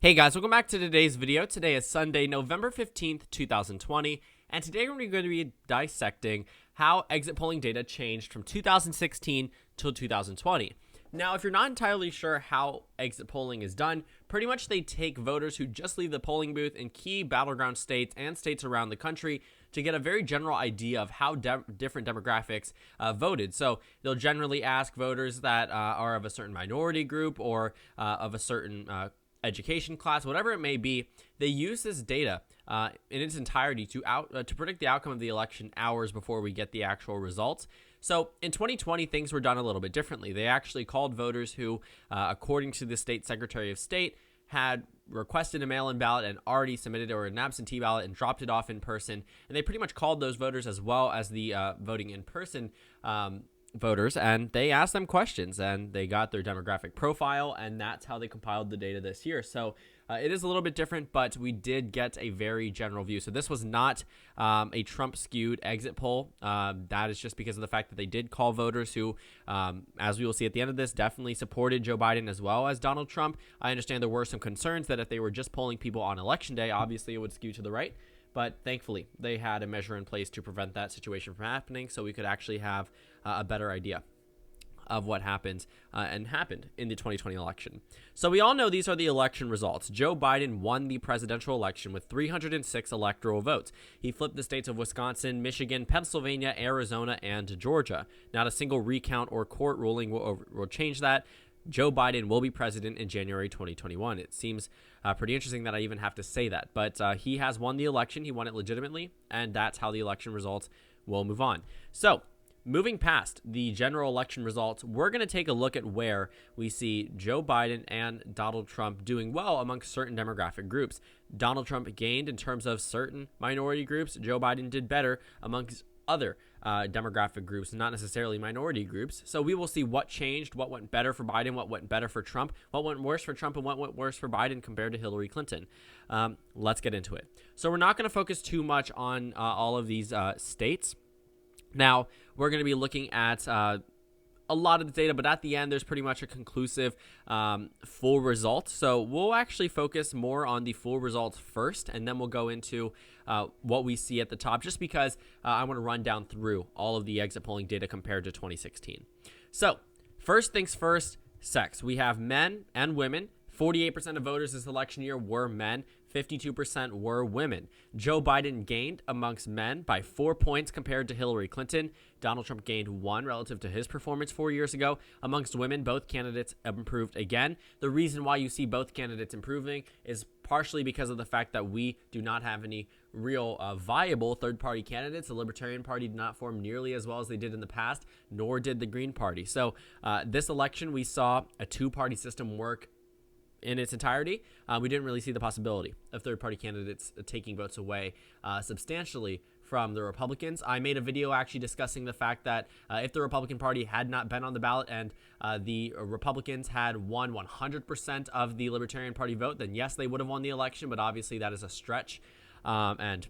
Hey guys, welcome back to today's video. Today is Sunday, November 15th, 2020, and today we're going to be dissecting how exit polling data changed from 2016 till 2020. Now, if you're not entirely sure how exit polling is done, pretty much they take voters who just leave the polling booth in key battleground states and states around the country to get a very general idea of how different demographics voted. So they'll generally ask voters that are of a certain minority group or of a certain education class, whatever it may be. They use this data in its entirety to predict the outcome of the election hours before we get the actual results. So in 2020, things were done a little bit differently. They actually called voters who, according to the state secretary of state, had requested a mail-in ballot and already submitted or an absentee ballot and dropped it off in person. And they pretty much called those voters as well as the voting in person voters, and they asked them questions and they got their demographic profile, and that's how they compiled the data this year. So it is a little bit different, but we did get a very general view. So this was not a Trump skewed exit poll. That is just because of the fact that they did call voters who, as we will see at the end of this, definitely supported Joe Biden as well as Donald Trump. I understand there were some concerns that if they were just polling people on election day, obviously it would skew to the right. But thankfully, they had a measure in place to prevent that situation from happening, so we could actually have a better idea of what happened and happened in the 2020 election. So we all know these are the election results. Joe Biden won the presidential election with 306 electoral votes. He flipped the states of Wisconsin, Michigan, Pennsylvania, Arizona, and Georgia. Not a single recount or court ruling will change that. Joe Biden will be president in January 2021. It seems pretty interesting that I even have to say that, but he has won the election. He won it legitimately, and that's how the election results will move on. So moving past the general election results, we're going to take a look at where we see Joe Biden and Donald Trump doing well amongst certain demographic groups. Donald Trump gained in terms of certain minority groups. Joe Biden did better amongst other demographic groups, not necessarily minority groups. So we will see what changed, what went better for Biden, what went better for Trump, what went worse for Trump, and what went worse for Biden compared to Hillary Clinton. Let's get into it. So we're not going to focus too much on all of these states. Now, we're going to be looking at a lot of the data, but at the end, there's pretty much a conclusive full result. So we'll actually focus more on the full results first, and then we'll go into what we see at the top, just because I want to run down through all of the exit polling data compared to 2016. So first things first, sex. We have men and women. 48% of voters this election year were men. 52% were women. Joe Biden gained amongst men by 4 points compared to Hillary Clinton. Donald Trump gained 1 relative to his performance 4 years ago. Amongst women, both candidates improved again. The reason why you see both candidates improving is partially because of the fact that we do not have any real viable third-party candidates. The Libertarian Party did not form nearly as well as they did in the past, nor did the Green Party. So this election, we saw a two-party system work in its entirety. We didn't really see the possibility of third-party candidates taking votes away substantially from the Republicans. I made a video actually discussing the fact that if the Republican Party had not been on the ballot and the Republicans had won 100% of the Libertarian Party vote, then yes, they would have won the election, but obviously that is a stretch, and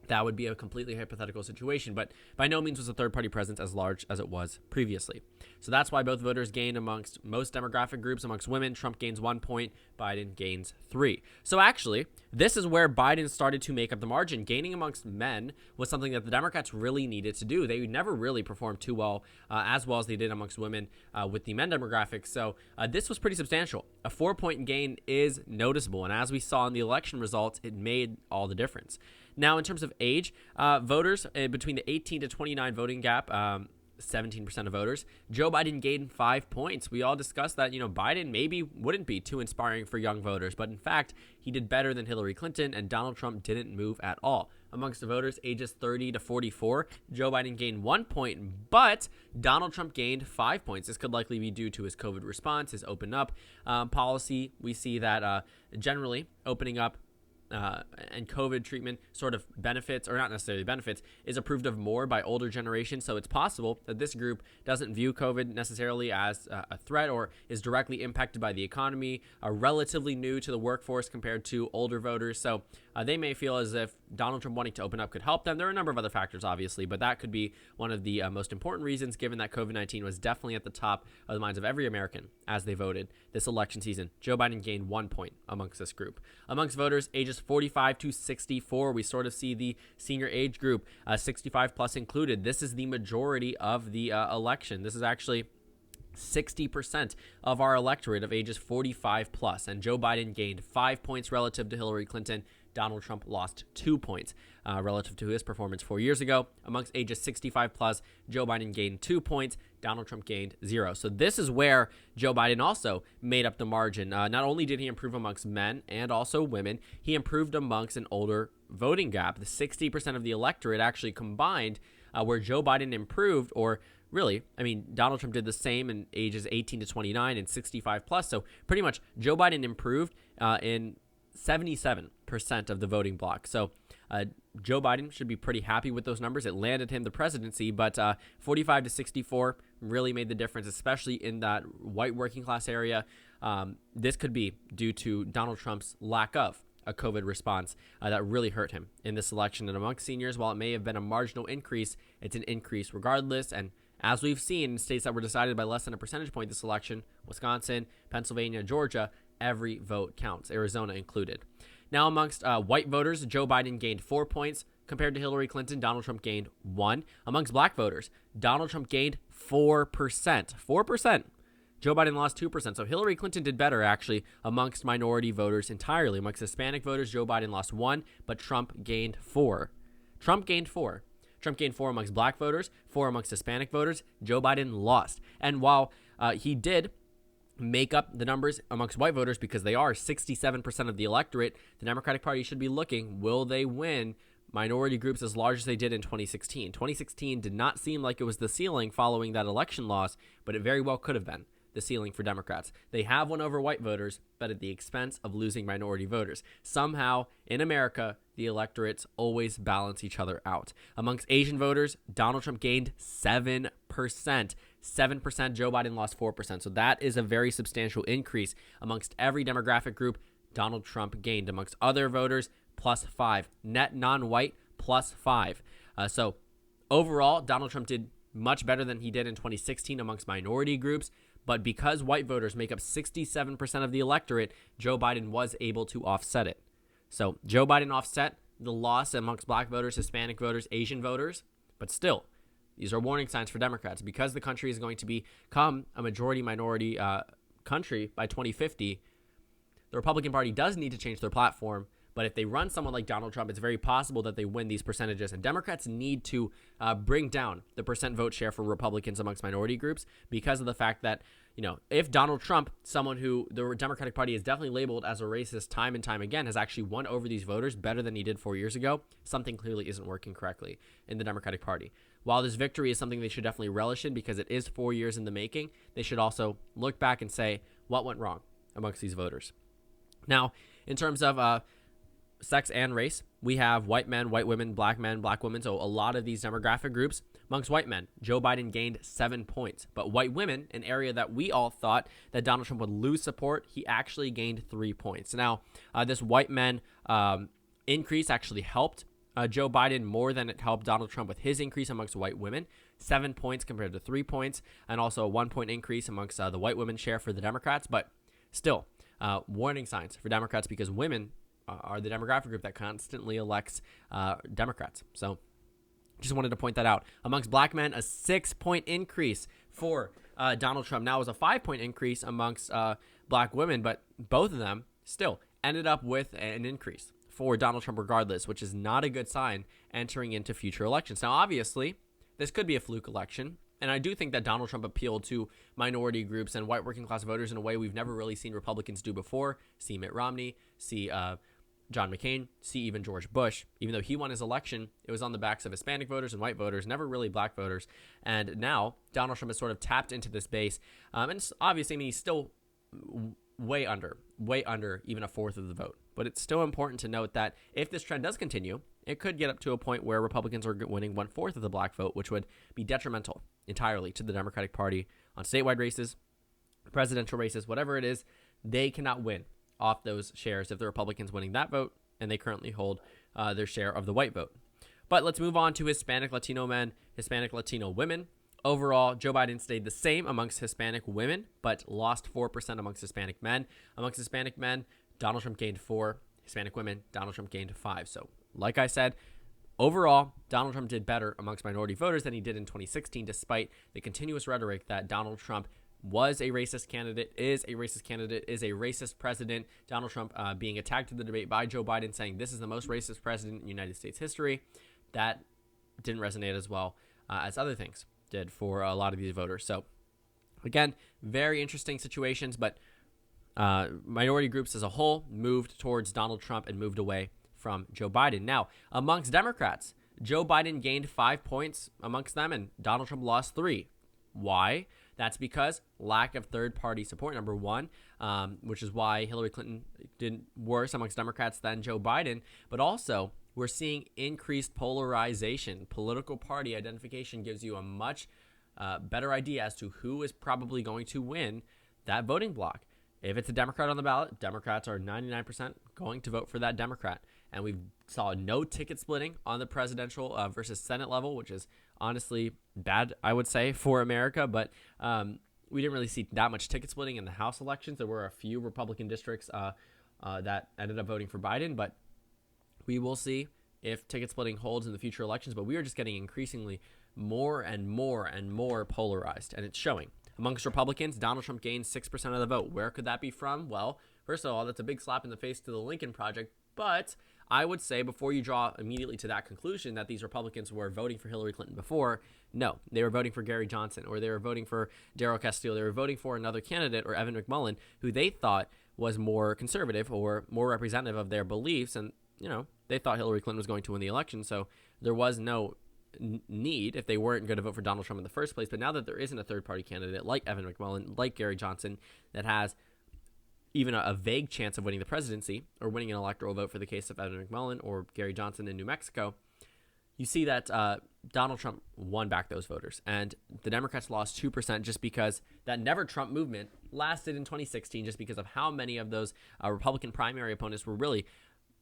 that would be a completely hypothetical situation, but by no means was a third-party presence as large as it was previously. So that's why both voters gained amongst most demographic groups. Amongst women, Trump gains 1 point, Biden gains 3. So actually, this is where Biden started to make up the margin. Gaining amongst men was something that the Democrats really needed to do. They never really performed too well, as well as they did amongst women with the men demographic. So this was pretty substantial. A 4-point gain is noticeable, and as we saw in the election results, it made all the difference. Now, in terms of age, voters between the 18 to 29 voting gap, 17% of voters, Joe Biden gained 5 points. We all discussed that, Biden maybe wouldn't be too inspiring for young voters, but in fact, he did better than Hillary Clinton, and Donald Trump didn't move at all. Amongst the voters ages 30 to 44, Joe Biden gained 1 point, but Donald Trump gained 5 points. This could likely be due to his COVID response, his open up policy. We see that generally opening up and COVID treatment sort of benefits, or not necessarily benefits, is approved of more by older generations. So it's possible that this group doesn't view COVID necessarily as a threat or is directly impacted by the economy, are relatively new to the workforce compared to older voters. So they may feel as if Donald Trump wanting to open up could help them. There are a number of other factors, obviously, but that could be one of the most important reasons, given that COVID-19 was definitely at the top of the minds of every American as they voted this election season. Joe Biden gained 1 point amongst this group. Amongst voters ages 45 to 64, we sort of see the senior age group, 65 plus included. This is the majority of the election. This is actually 60% of our electorate of ages 45 plus, and Joe Biden gained 5 points relative to Hillary Clinton. Donald Trump lost 2 points relative to his performance 4 years ago. Amongst ages 65 plus, Joe Biden gained 2 points. Donald Trump gained 0. So this is where Joe Biden also made up the margin. Not only did he improve amongst men and also women, he improved amongst an older voting gap. The 60% of the electorate actually combined, where Joe Biden improved, or really, I mean, Donald Trump did the same in ages 18 to 29 and 65 plus. So pretty much Joe Biden improved in 77% of the voting bloc. So Joe Biden should be pretty happy with those numbers. It landed him the presidency, but 45 to 64 really made the difference, especially in that white working class area. This could be due to Donald Trump's lack of a COVID response that really hurt him in this election. And amongst seniors, while it may have been a marginal increase, it's an increase regardless. And as we've seen in states that were decided by less than a percentage point this election, Wisconsin, Pennsylvania, Georgia, every vote counts, Arizona included. Now, amongst white voters, Joe Biden gained 4 points compared to Hillary Clinton. Donald Trump gained 1. Amongst black voters, Donald Trump gained 4%. 4%. Joe Biden lost 2%. So Hillary Clinton did better, actually, amongst minority voters entirely. Amongst Hispanic voters, Joe Biden lost 1, but Trump gained 4. Trump gained 4 amongst black voters, 4 amongst Hispanic voters. Joe Biden lost. And while he did make up the numbers amongst white voters, because they are 67% of the electorate, the Democratic Party should be looking, will they win minority groups as large as they did in 2016? 2016 did not seem like it was the ceiling following that election loss, but it very well could have been the ceiling for Democrats. They have won over white voters, but at the expense of losing minority voters. Somehow, in America, the electorates always balance each other out. Amongst Asian voters, Donald Trump gained 7%. 7%, Joe Biden lost 4%. So that is a very substantial increase. Amongst every demographic group, Donald Trump gained. Amongst other voters, +5. Net non-white, +5. So overall, Donald Trump did much better than he did in 2016 amongst minority groups. But because white voters make up 67% of the electorate, Joe Biden was able to offset it. So Joe Biden offset the loss amongst black voters, Hispanic voters, Asian voters. But still, these are warning signs for Democrats. Because the country is going to become a majority-minority country by 2050, the Republican Party does need to change their platform. But if they run someone like Donald Trump, it's very possible that they win these percentages. And Democrats need to bring down the percent vote share for Republicans amongst minority groups, because of the fact that, you know, if Donald Trump, someone who the Democratic Party is definitely labeled as a racist time and time again, has actually won over these voters better than he did 4 years ago, something clearly isn't working correctly in the Democratic Party. While this victory is something they should definitely relish in because it is 4 years in the making, they should also look back and say, what went wrong amongst these voters? Now, in terms of sex and race, we have white men, white women, black men, black women. So a lot of these demographic groups. Amongst white men, Joe Biden gained 7 points. But white women, an area that we all thought that Donald Trump would lose support, he actually gained 3 points. Now, this white men increase actually helped Joe Biden more than it helped Donald Trump with his increase amongst white women. 7 points compared to 3 points, and also a 1 point increase amongst the white women share for the Democrats. But still, warning signs for Democrats, because women are the demographic group that constantly elects Democrats. So just wanted to point that out. Amongst black men, a 6 point increase for Donald Trump. Now it was a 5 point increase amongst black women, but both of them still ended up with an increase for Donald Trump regardless, which is not a good sign entering into future elections. Now, obviously, this could be a fluke election. And I do think that Donald Trump appealed to minority groups and white working class voters in a way we've never really seen Republicans do before. See Mitt Romney, see John McCain, see even George Bush. Even though he won his election, it was on the backs of Hispanic voters and white voters, never really black voters. And now Donald Trump has sort of tapped into this base. And obviously, I mean, he's still way under even a fourth of the vote. But it's still important to note that if this trend does continue, it could get up to a point where Republicans are winning 1/4 of the black vote, which would be detrimental entirely to the Democratic Party on statewide races, presidential races, whatever it is. They cannot win off those shares if the Republicans winning that vote, and they currently hold their share of the white vote. But let's move on to Hispanic Latino men, Hispanic Latino women. Overall, Joe Biden stayed the same amongst Hispanic women, but lost 4% amongst Hispanic men. Amongst Hispanic men, Donald Trump gained 4. Hispanic women, Donald Trump gained 5. So, like I said, overall, Donald Trump did better amongst minority voters than he did in 2016, despite the continuous rhetoric that Donald Trump was a racist candidate, is a racist president. Donald Trump being attacked in the debate by Joe Biden, saying this is the most racist president in United States history. That didn't resonate as well as other things did for a lot of these voters. So, again, very interesting situations, but minority groups as a whole moved towards Donald Trump and moved away from Joe Biden. Now, amongst Democrats, Joe Biden gained 5 points amongst them, and Donald Trump lost 3. Why? That's because lack of third-party support, number one, which is why Hillary Clinton did worse amongst Democrats than Joe Biden. But also, we're seeing increased polarization. Political party identification gives you a much better idea as to who is probably going to win that voting block. If it's a Democrat on the ballot, Democrats are 99% going to vote for that Democrat. And we saw no ticket splitting on the presidential versus Senate level, which is honestly bad, I would say, for America. But we didn't really see that much ticket splitting in the House elections. There were a few Republican districts that ended up voting for Biden. But we will see if ticket splitting holds in the future elections. But we are just getting increasingly more and more polarized. And it's showing. Amongst Republicans, Donald Trump gained 6% of the vote. Where could that be from? Well, first of all, that's a big slap in the face to the Lincoln Project. But I would say, before you draw immediately to that conclusion that these Republicans were voting for Hillary Clinton before, no, they were voting for Gary Johnson, or they were voting for Darrell Castillo. They were voting for another candidate, or Evan McMullin, who they thought was more conservative or more representative of their beliefs. And, you know, they thought Hillary Clinton was going to win the election. So there was no need if they weren't going to vote for Donald Trump in the first place. But now that there isn't a third-party candidate like Evan McMullin, like Gary Johnson, that has even a vague chance of winning the presidency or winning an electoral vote for the case of Evan McMullin or Gary Johnson in New Mexico, you see that Donald Trump won back those voters. And the Democrats lost 2% just because that Never Trump movement lasted in 2016, just because of how many of those Republican primary opponents were really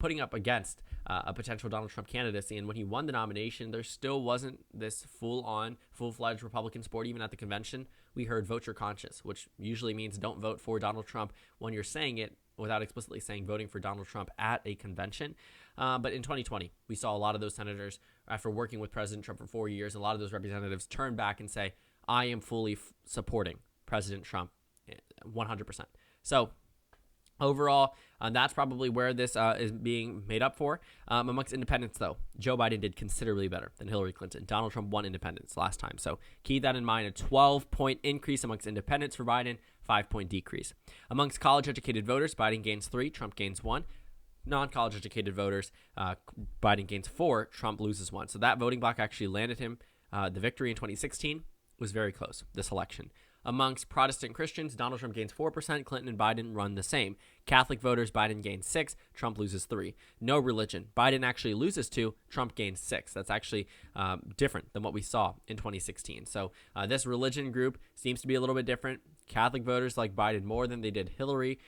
putting up against a potential Donald Trump candidacy. And when he won the nomination, there still wasn't this full-fledged Republican support. Even at the convention, we heard vote your conscience, which usually means don't vote for Donald Trump when you're saying it without explicitly saying voting for Donald Trump at a convention. But in 2020, we saw a lot of those senators, after working with President Trump for 4 years, a lot of those representatives turn back and say, I am fully supporting President Trump 100%. So overall, that's probably where this is being made up for. Amongst independents, though, Joe Biden did considerably better than Hillary Clinton. Donald Trump won independents last time. So keep that in mind. A 12-point increase amongst independents for Biden, 5-point decrease. Amongst college-educated voters, Biden gains 3, Trump gains 1. Non-college educated voters, Biden gains 4, Trump loses 1. So that voting block actually landed him the victory in 2016. Was very close, this election. Amongst Protestant Christians, Donald Trump gains 4%, Clinton and Biden run the same. Catholic voters, Biden gains 6, Trump loses 3. No religion, Biden actually loses 2, Trump gains 6. That's actually different than what we saw in 2016. So this religion group seems to be a little bit different. Catholic voters like Biden more than they did Hillary.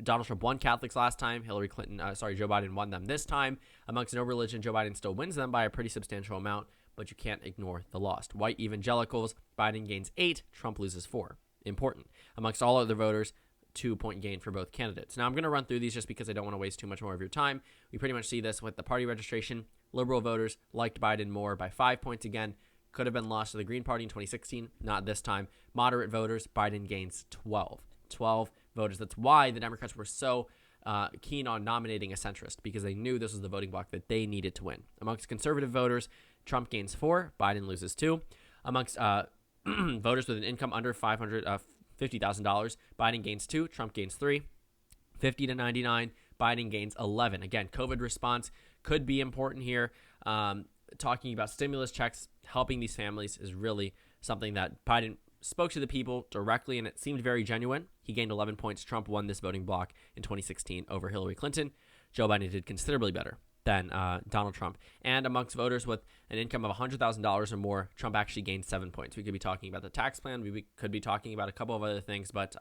Donald Trump won Catholics last time. Joe Biden won them this time. Amongst no religion, Joe Biden still wins them by a pretty substantial amount, but you can't ignore the lost. White evangelicals, Biden gains 8, Trump loses 4. Important. Amongst all other voters, 2-point gain for both candidates. Now, I'm going to run through these just because I don't want to waste too much more of your time. We pretty much see this with the party registration. Liberal voters liked Biden more by 5 points again. Could have been lost to the Green Party in 2016, not this time. Moderate voters, Biden gains 12. 12 voters. That's why the Democrats were so keen on nominating a centrist, because they knew this was the voting block that they needed to win. Amongst conservative voters, Trump gains 4, Biden loses 2. Amongst voters with an income under $50,000, Biden gains 2, Trump gains 3. 50 to 99, Biden gains 11. Again, COVID response could be important here. Talking about stimulus checks, helping these families is really something that Biden spoke to the people directly, and it seemed very genuine. He gained 11 points. Trump won this voting block in 2016 over Hillary Clinton. Joe Biden did considerably better than Donald Trump. And amongst voters with an income of $100,000 or more, Trump actually gained 7 points. We could be talking about the tax plan. We could be talking about a couple of other things. But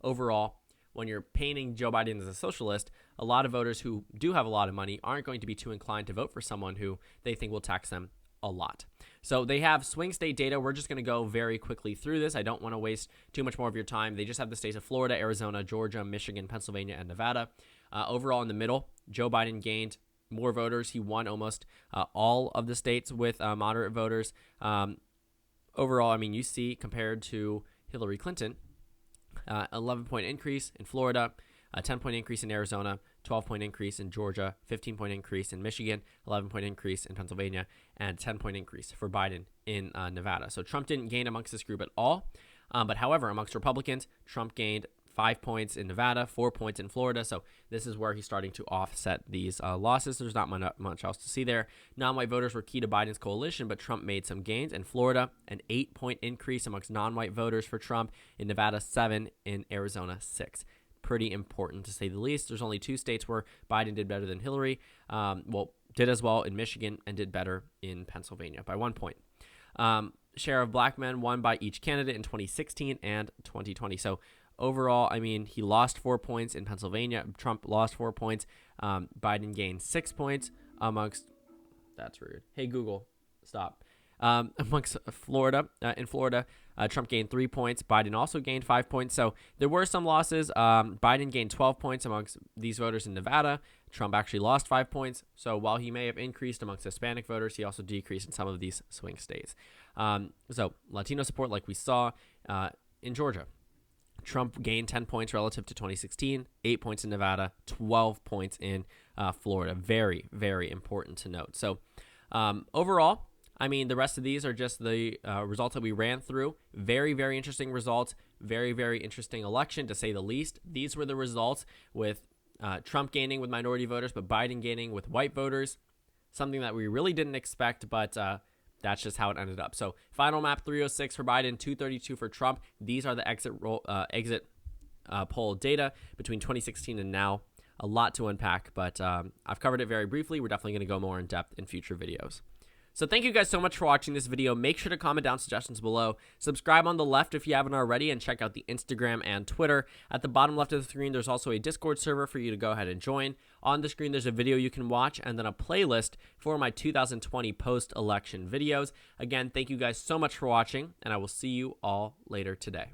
overall, when you're painting Joe Biden as a socialist, a lot of voters who do have a lot of money aren't going to be too inclined to vote for someone who they think will tax them a lot. So they have swing state data. We're just going to go very quickly through this. I don't want to waste too much more of your time. They just have the states of Florida, Arizona, Georgia, Michigan, Pennsylvania, and Nevada. Overall, in the middle, Joe Biden gained more voters. He won almost all of the states with moderate voters. Overall, I mean, you see, compared to Hillary Clinton, 11-point increase in Florida, a 10-point increase in Arizona, 12-point increase in Georgia, 15-point increase in Michigan, 11-point increase in Pennsylvania, and 10-point increase for Biden in Nevada. So Trump didn't gain amongst this group at all. But however, amongst Republicans, Trump gained 5 points in Nevada, 4 points in Florida. So this is where he's starting to offset these losses. There's not much else to see there. Non-white voters were key to Biden's coalition, but Trump made some gains. In Florida, an 8-point increase amongst non-white voters for Trump. In Nevada, 7. In Arizona, 6. Pretty important to say the least. There's only 2 states where Biden did better than Hillary. Did as well in Michigan and did better in Pennsylvania by 1 point. Share of black men won by each candidate in 2016 and 2020. So overall, I mean, he lost 4 points in Pennsylvania. Trump lost 4 points. Biden gained 6 points amongst. That's rude. Hey, Google, stop. Amongst Florida, in Florida, Trump gained 3 points. Biden also gained 5 points. So there were some losses. Biden gained 12 points amongst these voters in Nevada. Trump actually lost 5 points. So while he may have increased amongst Hispanic voters, he also decreased in some of these swing states. So Latino support, like we saw in Georgia. Trump gained 10 points relative to 2016, 8 points in Nevada, 12 points in Florida. Very, very important to note. So overall, I mean, the rest of these are just the results that we ran through. Very, very interesting results. Very, very interesting election, to say the least. These were the results with Trump gaining with minority voters, but Biden gaining with white voters. Something that we really didn't expect, but that's just how it ended up. So final map 306 for Biden, 232 for Trump. These are the exit poll data between 2016 and now. A lot to unpack, but I've covered it very briefly. We're definitely going to go more in depth in future videos. So thank you guys so much for watching this video. Make sure to comment down suggestions below. Subscribe on the left if you haven't already, and check out the Instagram and Twitter. At the bottom left of the screen, there's also a Discord server for you to go ahead and join. On the screen, there's a video you can watch, and then a playlist for my 2020 post-election videos. Again, thank you guys so much for watching, and I will see you all later today.